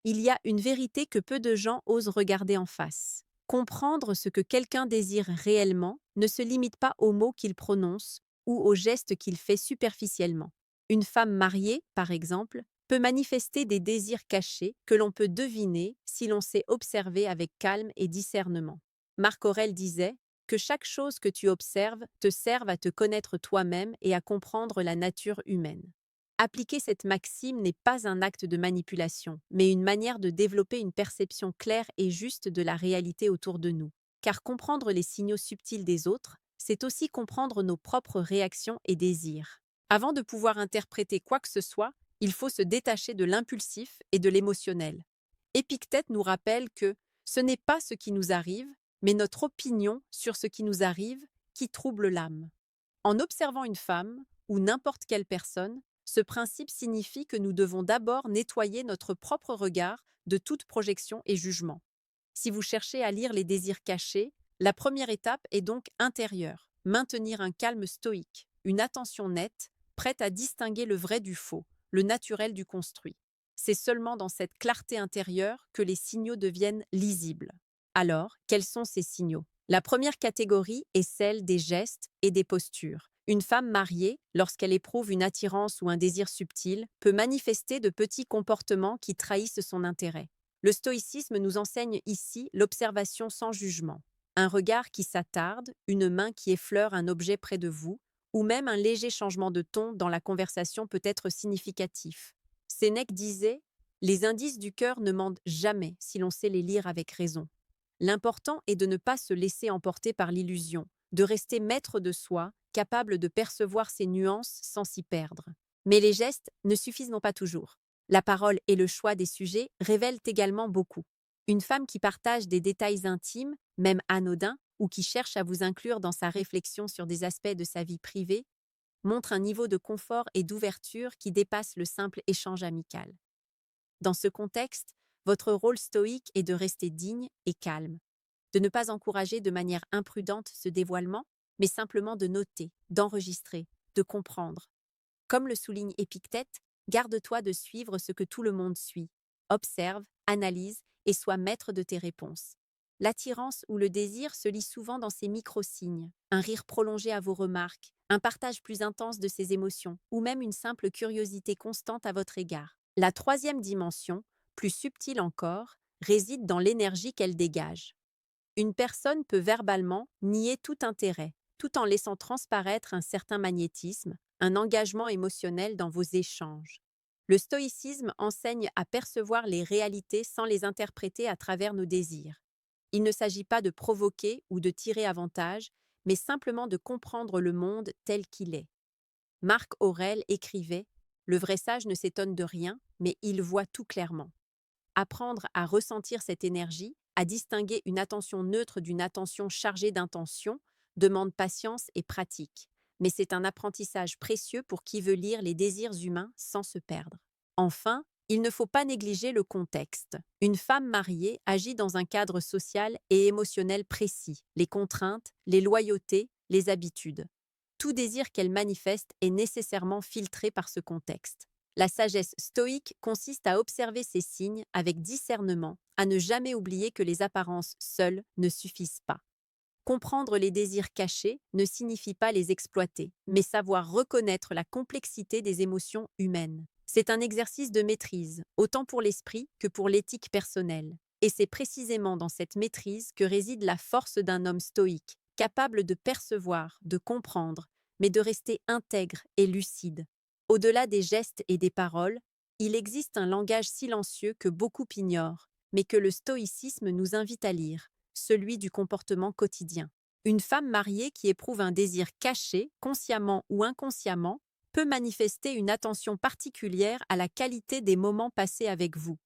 il y a une vérité que peu de gens osent regarder en face. Comprendre ce que quelqu'un désire réellement ne se limite pas aux mots qu'il prononce ou aux gestes qu'il fait superficiellement. Une femme mariée, par exemple, peut manifester des désirs cachés que l'on peut deviner si l'on sait observer avec calme et discernement. Marc Aurèle disait que chaque chose que tu observes te serve à te connaître toi-même et à comprendre la nature humaine. Appliquer cette maxime n'est pas un acte de manipulation, mais une manière de développer une perception claire et juste de la réalité autour de nous. Car comprendre les signaux subtils des autres, c'est aussi comprendre nos propres réactions et désirs. Avant de pouvoir interpréter quoi que ce soit, il faut se détacher de l'impulsif et de l'émotionnel. Épictète nous rappelle que ce n'est pas ce qui nous arrive, mais notre opinion sur ce qui nous arrive qui trouble l'âme. En observant une femme ou n'importe quelle personne, ce principe signifie que nous devons d'abord nettoyer notre propre regard de toute projection et jugement. Si vous cherchez à lire les désirs cachés, la première étape est donc intérieure. Maintenir un calme stoïque, une attention nette, prête à distinguer le vrai du faux, le naturel du construit. C'est seulement dans cette clarté intérieure que les signaux deviennent lisibles. Alors, quels sont ces signaux? La première catégorie est celle des gestes et des postures. Une femme mariée, lorsqu'elle éprouve une attirance ou un désir subtil, peut manifester de petits comportements qui trahissent son intérêt. Le stoïcisme nous enseigne ici l'observation sans jugement. Un regard qui s'attarde, une main qui effleure un objet près de vous, ou même un léger changement de ton dans la conversation peut être significatif. Sénèque disait « Les indices du cœur ne mentent jamais si l'on sait les lire avec raison ». L'important est de ne pas se laisser emporter par l'illusion, de rester maître de soi, capable de percevoir ces nuances sans s'y perdre. Mais les gestes ne suffisent non pas toujours. La parole et le choix des sujets révèlent également beaucoup. Une femme qui partage des détails intimes, même anodins, ou qui cherche à vous inclure dans sa réflexion sur des aspects de sa vie privée, montre un niveau de confort et d'ouverture qui dépasse le simple échange amical. Dans ce contexte, votre rôle stoïque est de rester digne et calme, de ne pas encourager de manière imprudente ce dévoilement, mais simplement de noter, d'enregistrer, de comprendre. Comme le souligne Épictète, garde-toi de suivre ce que tout le monde suit. Observe, analyse et sois maître de tes réponses. L'attirance ou le désir se lit souvent dans ces micro-signes, un rire prolongé à vos remarques, un partage plus intense de ses émotions, ou même une simple curiosité constante à votre égard. La troisième dimension, plus subtile encore, réside dans l'énergie qu'elle dégage. Une personne peut verbalement nier tout intérêt, tout en laissant transparaître un certain magnétisme, un engagement émotionnel dans vos échanges. Le stoïcisme enseigne à percevoir les réalités sans les interpréter à travers nos désirs. Il ne s'agit pas de provoquer ou de tirer avantage, mais simplement de comprendre le monde tel qu'il est. Marc Aurèle écrivait « Le vrai sage ne s'étonne de rien, mais il voit tout clairement ». Apprendre à ressentir cette énergie, à distinguer une attention neutre d'une attention chargée d'intention, demande patience et pratique. Mais c'est un apprentissage précieux pour qui veut lire les désirs humains sans se perdre. Enfin, il ne faut pas négliger le contexte. Une femme mariée agit dans un cadre social et émotionnel précis, les contraintes, les loyautés, les habitudes. Tout désir qu'elle manifeste est nécessairement filtré par ce contexte. La sagesse stoïque consiste à observer ces signes avec discernement, à ne jamais oublier que les apparences seules ne suffisent pas. Comprendre les désirs cachés ne signifie pas les exploiter, mais savoir reconnaître la complexité des émotions humaines. C'est un exercice de maîtrise, autant pour l'esprit que pour l'éthique personnelle. Et c'est précisément dans cette maîtrise que réside la force d'un homme stoïque, capable de percevoir, de comprendre, mais de rester intègre et lucide. Au-delà des gestes et des paroles, il existe un langage silencieux que beaucoup ignorent, mais que le stoïcisme nous invite à lire, celui du comportement quotidien. Une femme mariée qui éprouve un désir caché, consciemment ou inconsciemment, peut manifester une attention particulière à la qualité des moments passés avec vous.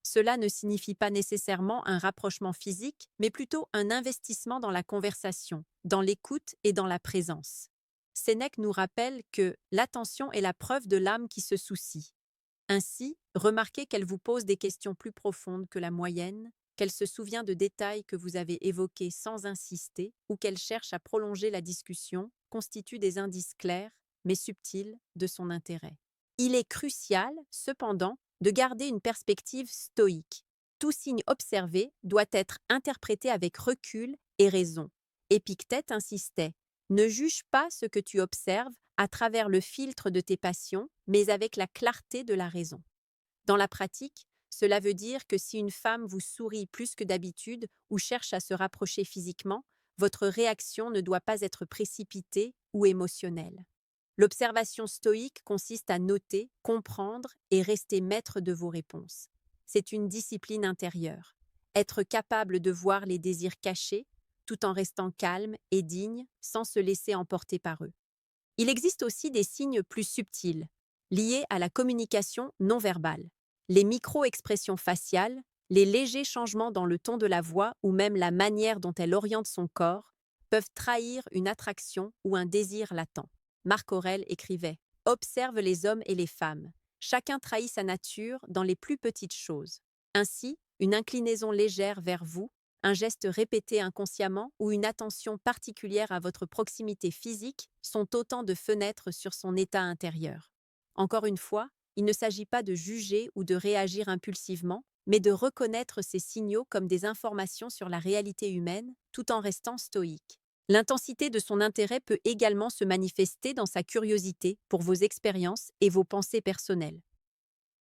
Cela ne signifie pas nécessairement un rapprochement physique, mais plutôt un investissement dans la conversation, dans l'écoute et dans la présence. Sénèque nous rappelle que l'attention est la preuve de l'âme qui se soucie. Ainsi, remarquez qu'elle vous pose des questions plus profondes que la moyenne, qu'elle se souvient de détails que vous avez évoqués sans insister ou qu'elle cherche à prolonger la discussion constituent des indices clairs, mais subtils, de son intérêt. Il est crucial, cependant, de garder une perspective stoïque. Tout signe observé doit être interprété avec recul et raison. Épictète insistait: ne juge pas ce que tu observes à travers le filtre de tes passions, mais avec la clarté de la raison. Dans la pratique, cela veut dire que si une femme vous sourit plus que d'habitude ou cherche à se rapprocher physiquement, votre réaction ne doit pas être précipitée ou émotionnelle. L'observation stoïque consiste à noter, comprendre et rester maître de vos réponses. C'est une discipline intérieure. Être capable de voir les désirs cachés, tout en restant calme et digne, sans se laisser emporter par eux. Il existe aussi des signes plus subtils, liés à la communication non verbale. Les micro-expressions faciales, les légers changements dans le ton de la voix ou même la manière dont elle oriente son corps peuvent trahir une attraction ou un désir latent. Marc Aurèle écrivait: « Observe les hommes et les femmes. Chacun trahit sa nature dans les plus petites choses. Ainsi, une inclinaison légère vers vous, un geste répété inconsciemment ou une attention particulière à votre proximité physique sont autant de fenêtres sur son état intérieur. » Encore une fois, il ne s'agit pas de juger ou de réagir impulsivement, mais de reconnaître ces signaux comme des informations sur la réalité humaine, tout en restant stoïque. L'intensité de son intérêt peut également se manifester dans sa curiosité pour vos expériences et vos pensées personnelles.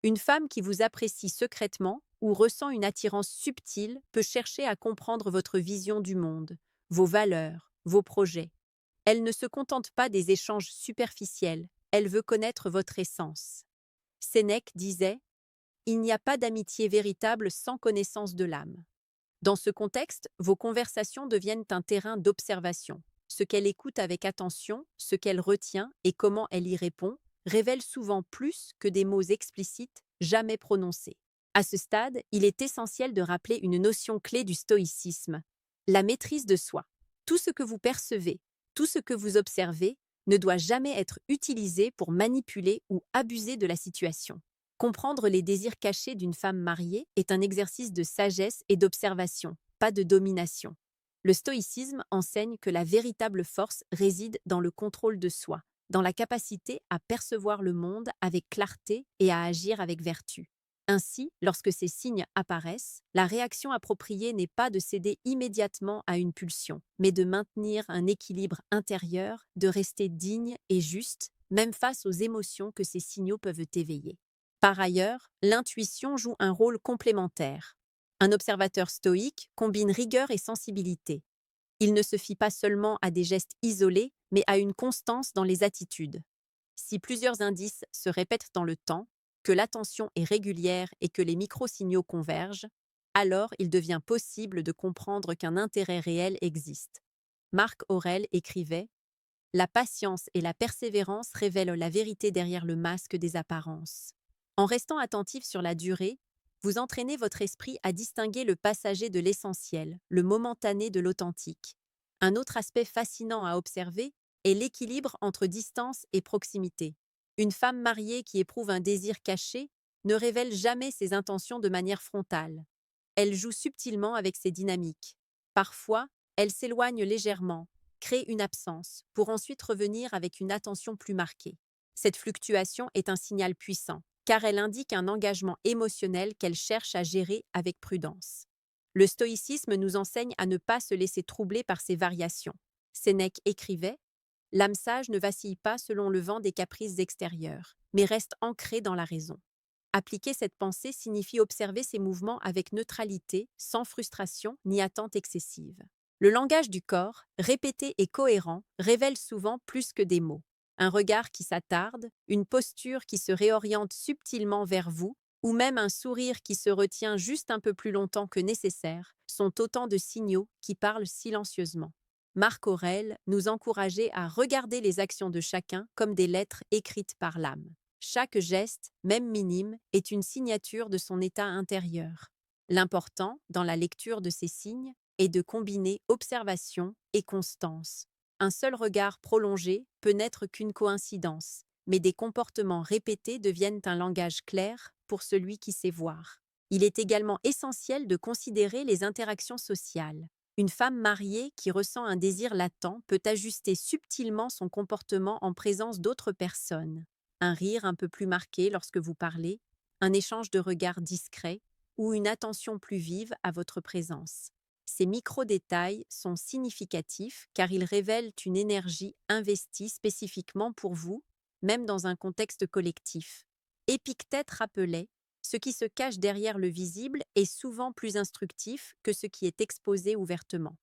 Une femme qui vous apprécie secrètement ou ressent une attirance subtile peut chercher à comprendre votre vision du monde, vos valeurs, vos projets. Elle ne se contente pas des échanges superficiels, elle veut connaître votre essence. Sénèque disait: « Il n'y a pas d'amitié véritable sans connaissance de l'âme. » Dans ce contexte, vos conversations deviennent un terrain d'observation. Ce qu'elle écoute avec attention, ce qu'elle retient et comment elle y répond révèle souvent plus que des mots explicites jamais prononcés. À ce stade, il est essentiel de rappeler une notion clé du stoïcisme: la maîtrise de soi. Tout ce que vous percevez, tout ce que vous observez, ne doit jamais être utilisé pour manipuler ou abuser de la situation. Comprendre les désirs cachés d'une femme mariée est un exercice de sagesse et d'observation, pas de domination. Le stoïcisme enseigne que la véritable force réside dans le contrôle de soi, dans la capacité à percevoir le monde avec clarté et à agir avec vertu. Ainsi, lorsque ces signes apparaissent, la réaction appropriée n'est pas de céder immédiatement à une pulsion, mais de maintenir un équilibre intérieur, de rester digne et juste, même face aux émotions que ces signaux peuvent éveiller. Par ailleurs, l'intuition joue un rôle complémentaire. Un observateur stoïque combine rigueur et sensibilité. Il ne se fie pas seulement à des gestes isolés, mais à une constance dans les attitudes. Si plusieurs indices se répètent dans le temps, que l'attention est régulière et que les micro-signaux convergent, alors il devient possible de comprendre qu'un intérêt réel existe. Marc Aurèle écrivait: « La patience et la persévérance révèlent la vérité derrière le masque des apparences. » En restant attentif sur la durée, vous entraînez votre esprit à distinguer le passager de l'essentiel, le momentané de l'authentique. Un autre aspect fascinant à observer est l'équilibre entre distance et proximité. Une femme mariée qui éprouve un désir caché ne révèle jamais ses intentions de manière frontale. Elle joue subtilement avec ses dynamiques. Parfois, elle s'éloigne légèrement, crée une absence, pour ensuite revenir avec une attention plus marquée. Cette fluctuation est un signal puissant, car elle indique un engagement émotionnel qu'elle cherche à gérer avec prudence. Le stoïcisme nous enseigne à ne pas se laisser troubler par ces variations. Sénèque écrivait: « L'âme sage ne vacille pas selon le vent des caprices extérieurs, mais reste ancrée dans la raison. » Appliquer cette pensée signifie observer ces mouvements avec neutralité, sans frustration ni attente excessive. Le langage du corps, répété et cohérent, révèle souvent plus que des mots. Un regard qui s'attarde, une posture qui se réoriente subtilement vers vous, ou même un sourire qui se retient juste un peu plus longtemps que nécessaire, sont autant de signaux qui parlent silencieusement. Marc Aurèle nous encourageait à regarder les actions de chacun comme des lettres écrites par l'âme. Chaque geste, même minime, est une signature de son état intérieur. L'important, dans la lecture de ces signes, est de combiner observation et constance. Un seul regard prolongé peut n'être qu'une coïncidence, mais des comportements répétés deviennent un langage clair pour celui qui sait voir. Il est également essentiel de considérer les interactions sociales. Une femme mariée qui ressent un désir latent peut ajuster subtilement son comportement en présence d'autres personnes. Un rire un peu plus marqué lorsque vous parlez, un échange de regards discret ou une attention plus vive à votre présence. Ces micro-détails sont significatifs car ils révèlent une énergie investie spécifiquement pour vous, même dans un contexte collectif. Épictète rappelait: ce qui se cache derrière le visible est souvent plus instructif que ce qui est exposé ouvertement.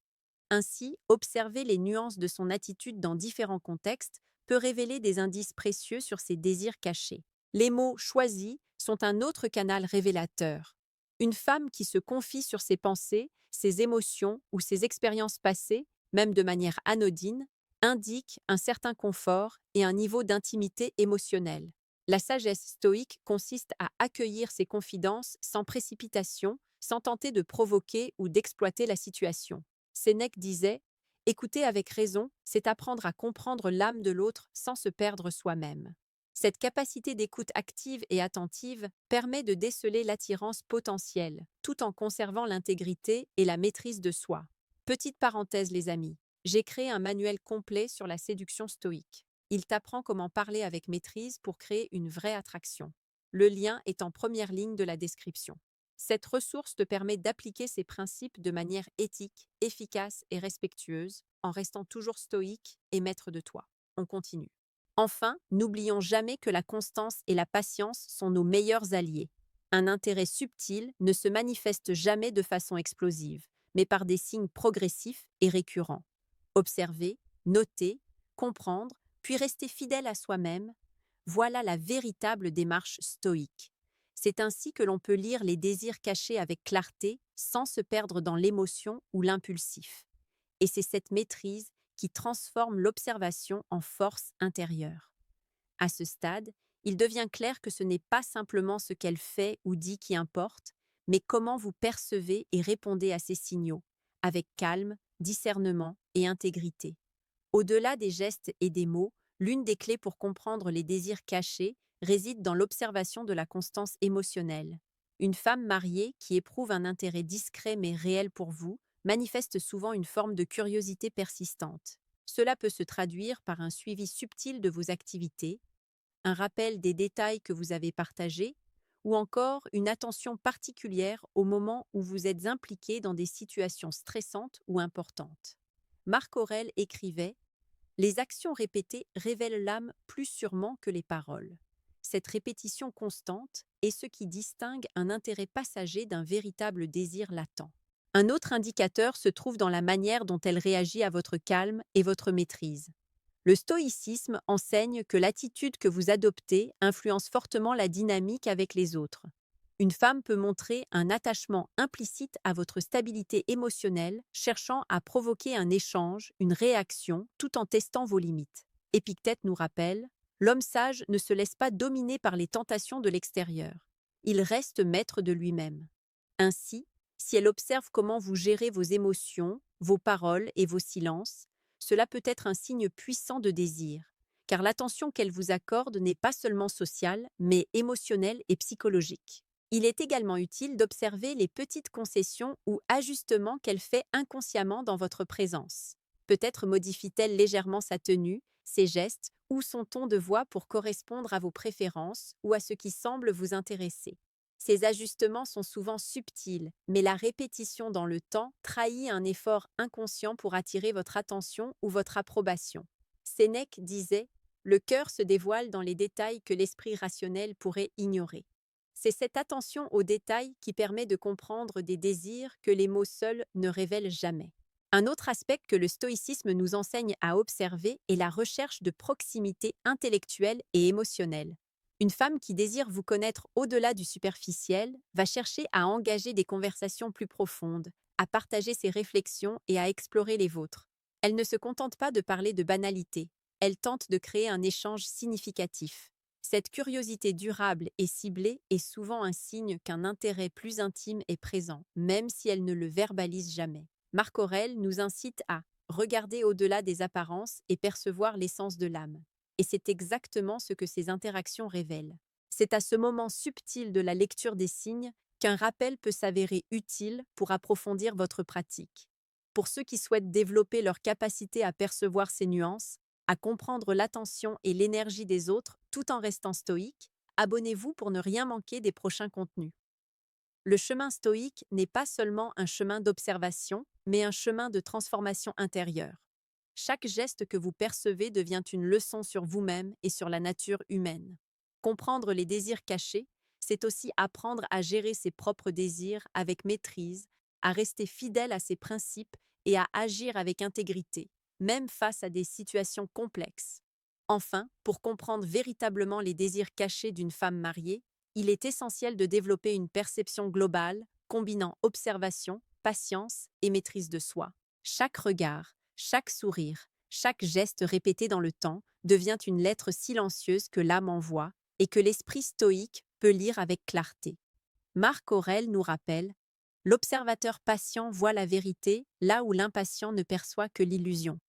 Ainsi, observer les nuances de son attitude dans différents contextes peut révéler des indices précieux sur ses désirs cachés. Les mots choisis sont un autre canal révélateur. Une femme qui se confie sur ses pensées, ses émotions ou ses expériences passées, même de manière anodine, indique un certain confort et un niveau d'intimité émotionnelle. La sagesse stoïque consiste à accueillir ses confidences sans précipitation, sans tenter de provoquer ou d'exploiter la situation. Sénèque disait: écouter avec raison, c'est apprendre à comprendre l'âme de l'autre sans se perdre soi-même. Cette capacité d'écoute active et attentive permet de déceler l'attirance potentielle, tout en conservant l'intégrité et la maîtrise de soi. Petite parenthèse, les amis, j'ai créé un manuel complet sur la séduction stoïque. Il t'apprend comment parler avec maîtrise pour créer une vraie attraction. Le lien est en première ligne de la description. Cette ressource te permet d'appliquer ces principes de manière éthique, efficace et respectueuse, en restant toujours stoïque et maître de toi. On continue. Enfin, n'oublions jamais que la constance et la patience sont nos meilleurs alliés. Un intérêt subtil ne se manifeste jamais de façon explosive, mais par des signes progressifs et récurrents. Observer, noter, comprendre, puis rester fidèle à soi-même, voilà la véritable démarche stoïque. C'est ainsi que l'on peut lire les désirs cachés avec clarté, sans se perdre dans l'émotion ou l'impulsif. Et c'est cette maîtrise qui transforme l'observation en force intérieure. À ce stade, il devient clair que ce n'est pas simplement ce qu'elle fait ou dit qui importe, mais comment vous percevez et répondez à ces signaux, avec calme, discernement et intégrité. Au-delà des gestes et des mots, l'une des clés pour comprendre les désirs cachés réside dans l'observation de la constance émotionnelle. Une femme mariée qui éprouve un intérêt discret mais réel pour vous manifeste souvent une forme de curiosité persistante. Cela peut se traduire par un suivi subtil de vos activités, un rappel des détails que vous avez partagés, ou encore une attention particulière au moment où vous êtes impliqué dans des situations stressantes ou importantes. Marc Aurèle écrivait: les actions répétées révèlent l'âme plus sûrement que les paroles. Cette répétition constante est ce qui distingue un intérêt passager d'un véritable désir latent. Un autre indicateur se trouve dans la manière dont elle réagit à votre calme et votre maîtrise. Le stoïcisme enseigne que l'attitude que vous adoptez influence fortement la dynamique avec les autres. Une femme peut montrer un attachement implicite à votre stabilité émotionnelle, cherchant à provoquer un échange, une réaction, tout en testant vos limites. Épictète nous rappelle: l'homme sage ne se laisse pas dominer par les tentations de l'extérieur. Il reste maître de lui-même. Ainsi, si elle observe comment vous gérez vos émotions, vos paroles et vos silences, cela peut être un signe puissant de désir, car l'attention qu'elle vous accorde n'est pas seulement sociale, mais émotionnelle et psychologique. Il est également utile d'observer les petites concessions ou ajustements qu'elle fait inconsciemment dans votre présence. Peut-être modifie-t-elle légèrement sa tenue, ses gestes ou son ton de voix pour correspondre à vos préférences ou à ce qui semble vous intéresser. Ces ajustements sont souvent subtils, mais la répétition dans le temps trahit un effort inconscient pour attirer votre attention ou votre approbation. Sénèque disait: le cœur se dévoile dans les détails que l'esprit rationnel pourrait ignorer. C'est cette attention aux détails qui permet de comprendre des désirs que les mots seuls ne révèlent jamais. Un autre aspect que le stoïcisme nous enseigne à observer est la recherche de proximité intellectuelle et émotionnelle. Une femme qui désire vous connaître au-delà du superficiel va chercher à engager des conversations plus profondes, à partager ses réflexions et à explorer les vôtres. Elle ne se contente pas de parler de banalités, elle tente de créer un échange significatif. Cette curiosité durable et ciblée est souvent un signe qu'un intérêt plus intime est présent, même si elle ne le verbalise jamais. Marc Aurèle nous incite à regarder au-delà des apparences et percevoir l'essence de l'âme. Et c'est exactement ce que ces interactions révèlent. C'est à ce moment subtil de la lecture des signes qu'un rappel peut s'avérer utile pour approfondir votre pratique. Pour ceux qui souhaitent développer leur capacité à percevoir ces nuances, à comprendre l'attention et l'énergie des autres tout en restant stoïque, Abonnez-vous pour ne rien manquer des prochains contenus. Le chemin stoïque n'est pas seulement un chemin d'observation, mais un chemin de transformation intérieure. Chaque geste que vous percevez devient une leçon sur vous-même et sur la nature humaine. Comprendre les désirs cachés, c'est aussi apprendre à gérer ses propres désirs avec maîtrise, à rester fidèle à ses principes et à agir avec intégrité, même face à des situations complexes. Enfin, pour comprendre véritablement les désirs cachés d'une femme mariée, il est essentiel de développer une perception globale, combinant observation, patience et maîtrise de soi. Chaque regard, chaque sourire, chaque geste répété dans le temps devient une lettre silencieuse que l'âme envoie et que l'esprit stoïque peut lire avec clarté. Marc Aurèle nous rappelle: l'observateur patient voit la vérité là où l'impatient ne perçoit que l'illusion.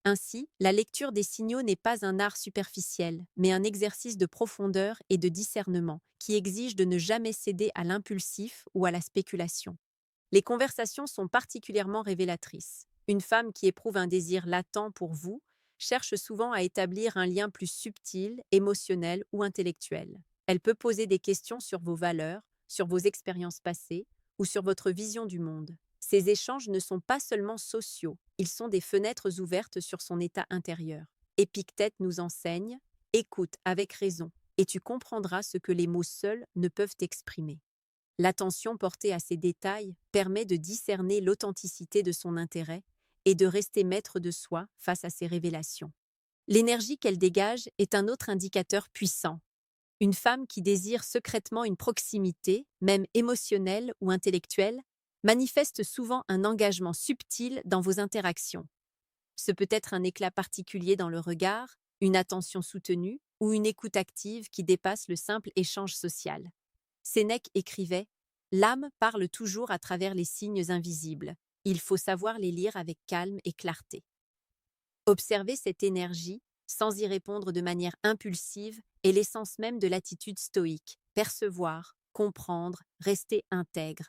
Ainsi, la lecture des signaux n'est pas un art superficiel, mais un exercice de profondeur et de discernement qui exige de ne jamais céder à l'impulsif ou à la spéculation. Les conversations sont particulièrement révélatrices. Une femme qui éprouve un désir latent pour vous cherche souvent à établir un lien plus subtil, émotionnel ou intellectuel. Elle peut poser des questions sur vos valeurs, sur vos expériences passées ou sur votre vision du monde. Ces échanges ne sont pas seulement sociaux, ils sont des fenêtres ouvertes sur son état intérieur. Épictète nous enseigne: écoute avec raison, et tu comprendras ce que les mots seuls ne peuvent exprimer. L'attention portée à ces détails permet de discerner l'authenticité de son intérêt et de rester maître de soi face à ces révélations. L'énergie qu'elle dégage est un autre indicateur puissant. Une femme qui désire secrètement une proximité, même émotionnelle ou intellectuelle, manifeste souvent un engagement subtil dans vos interactions. Ce peut être un éclat particulier dans le regard, une attention soutenue ou une écoute active qui dépasse le simple échange social. Sénèque écrivait: l'âme parle toujours à travers les signes invisibles. Il faut savoir les lire avec calme et clarté. Observer cette énergie, sans y répondre de manière impulsive, est l'essence même de l'attitude stoïque: percevoir, comprendre, rester intègre.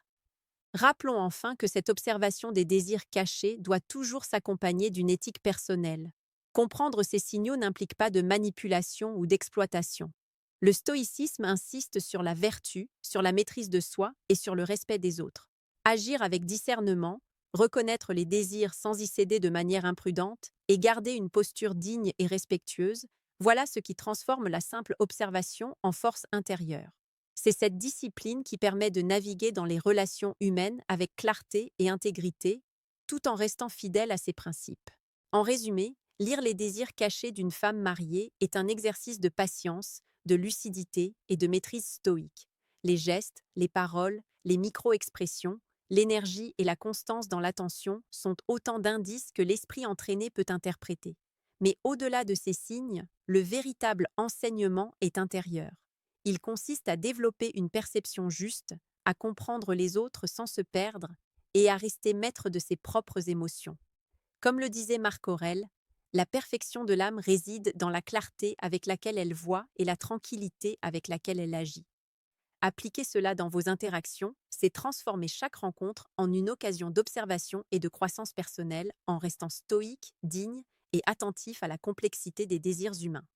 Rappelons enfin que cette observation des désirs cachés doit toujours s'accompagner d'une éthique personnelle. Comprendre ces signaux n'implique pas de manipulation ou d'exploitation. Le stoïcisme insiste sur la vertu, sur la maîtrise de soi et sur le respect des autres. Agir avec discernement, reconnaître les désirs sans y céder de manière imprudente et garder une posture digne et respectueuse, voilà ce qui transforme la simple observation en force intérieure. C'est cette discipline qui permet de naviguer dans les relations humaines avec clarté et intégrité, tout en restant fidèle à ses principes. En résumé, lire les désirs cachés d'une femme mariée est un exercice de patience, de lucidité et de maîtrise stoïque. Les gestes, les paroles, les micro-expressions, l'énergie et la constance dans l'attention sont autant d'indices que l'esprit entraîné peut interpréter. Mais au-delà de ces signes, le véritable enseignement est intérieur. Il consiste à développer une perception juste, à comprendre les autres sans se perdre et à rester maître de ses propres émotions. Comme le disait Marc Aurèle, la perfection de l'âme réside dans la clarté avec laquelle elle voit et la tranquillité avec laquelle elle agit. Appliquer cela dans vos interactions, c'est transformer chaque rencontre en une occasion d'observation et de croissance personnelle en restant stoïque, digne et attentif à la complexité des désirs humains.